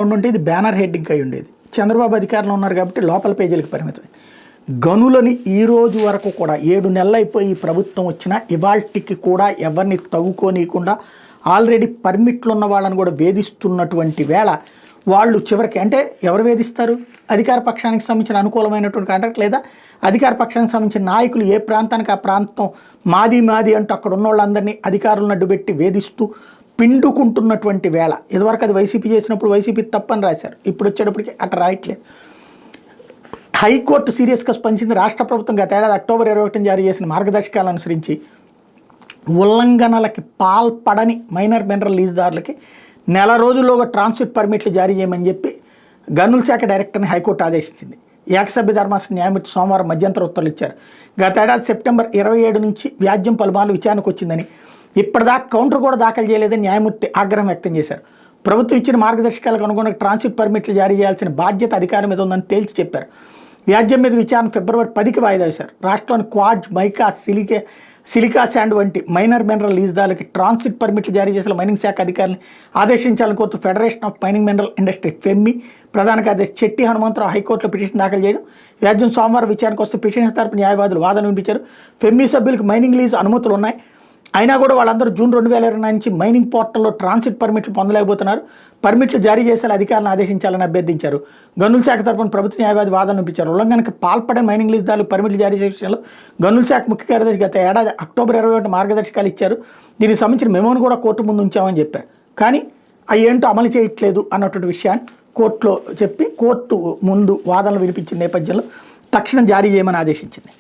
ఉంటే ఇది banner heading అయి ఉండేది. చంద్రబాబు అధికారంలో ఉన్నారు కాబట్టి లోపల పేజీలకు పరిమితం. గనులని ఈ రోజు వరకు కూడా 7 నెలలు అయిపోయి ఈ ప్రభుత్వం వచ్చినా ఇవాల్టికి కూడా ఎవరిని తవ్వుకోనీయకుండా ఆల్రెడీ పర్మిట్లు ఉన్న వాళ్ళని కూడా వేధిస్తున్నటువంటి వేళ వాళ్ళు చివరికి అంటే ఎవరు వేధిస్తారు? అధికార పక్షానికి సంబంధించిన అనుకూలమైనటువంటి కాంట్రాక్ట్ లేదా అధికార పక్షానికి సంబంధించిన నాయకులు ఏ ప్రాంతానికి ఆ ప్రాంతం మాది అంటూ అక్కడ ఉన్న వాళ్ళందరినీ అధికారులను అడ్డుపెట్టి వేధిస్తూ పిండుకుంటున్నటువంటి వేళ. ఇదివరకు అది వైసీపీ చేసినప్పుడు వైసీపీ తప్పని రాశారు, ఇప్పుడు వచ్చేటప్పటికి అట్లా రాయట్లేదు. హైకోర్టు సీరియస్గా స్పందించింది. రాష్ట్ర ప్రభుత్వం గత ఏడాది అక్టోబర్ 21 జారీ చేసిన మార్గదర్శకాలను అనుసరించి ఉల్లంఘనలకి పాల్పడని మైనర్ మినరల్ లీజుదారులకి నెల రోజుల్లోగా ట్రాన్సిట్ పర్మిట్లు జారీ చేయమని చెప్పి గనుల శాఖ డైరెక్టర్ని హైకోర్టు ఆదేశించింది. ఏకసభ్య ధర్మాసన న్యాయమూర్తి సోమవారం మధ్యంతర ఉత్తర్వులు ఇచ్చారు. గత ఏడాది సెప్టెంబర్ 27 నుంచి వ్యాజ్యం పలుమార్లు విచారణకు వచ్చిందని, ఇప్పటిదాకా కౌంటర్ కూడా దాఖలు చేయలేదని న్యాయమూర్తి ఆగ్రహం వ్యక్తం చేశారు. ప్రభుత్వం ఇచ్చిన మార్గదర్శకాలకు అనుగుణంగా ట్రాన్సిట్ పర్మిట్లు జారీ చేయాల్సిన బాధ్యత అధికారం మీద ఉందని తేల్చి చెప్పారు. వ్యాజ్యం మీద విచారణ ఫిబ్రవరి 10కి వాయిదా వేశారు. రాష్ట్రంలోని క్వాడ్జ్, మైకా, సిలికా శాండ్ వంటి మైనర్ మినరల్ లీజుదారులకి ట్రాన్సిట్ పర్మిట్లు జారీ చేసిన మైనింగ్ శాఖ అధికారులను ఆదేశించాలని కోరుతూ federation of mining mineral industry FEMI ప్రధాన కార్యదర్శి చెట్టి హనుమంతరావు హైకోర్టులో పిటిషన్ దాఖలు చేయడం. వ్యాజ్యం సోమవారం విచారణకు వస్తే పిటిషన్ తరపు న్యాయవాదులు వాదన వినిపించారు. ఫెమ్మి సభ్యులకు మైనింగ్ లీజు అనుమతులు ఉన్నాయి, అయినా కూడా వాళ్ళందరూ జూన్ 2020 నుంచి మైనింగ్ పోర్టల్లో ట్రాన్సిట్ పర్మిట్లు పొందలేకపోతున్నారు. పర్మిట్లు జారీ చేసేలా అధికారులను ఆదేశించాలని అభ్యర్థించారు. గనుల శాఖ తరపున ప్రభుత్వ న్యాయవాది వాదన వినిపించారు. ఉల్లంఘనకు పాల్పడే మైనింగ్ లీజుదారులు పర్మిట్లు జారీ చేసే విషయంలో గనుల శాఖ ముఖ్య కార్యదర్శి గత ఏడాది అక్టోబర్ 21 మార్గదర్శకాలు ఇచ్చారు. దీనికి సంబంధించిన మెమోను కూడా కోర్టు ముందు ఉంచామని చెప్పారు. కానీ అవి ఏంటో అమలు చేయట్లేదు అన్నటువంటి విషయాన్ని కోర్టులో చెప్పి కోర్టు ముందు వాదనలు వినిపించిన నేపథ్యంలో తక్షణం జారీ చేయమని ఆదేశించింది.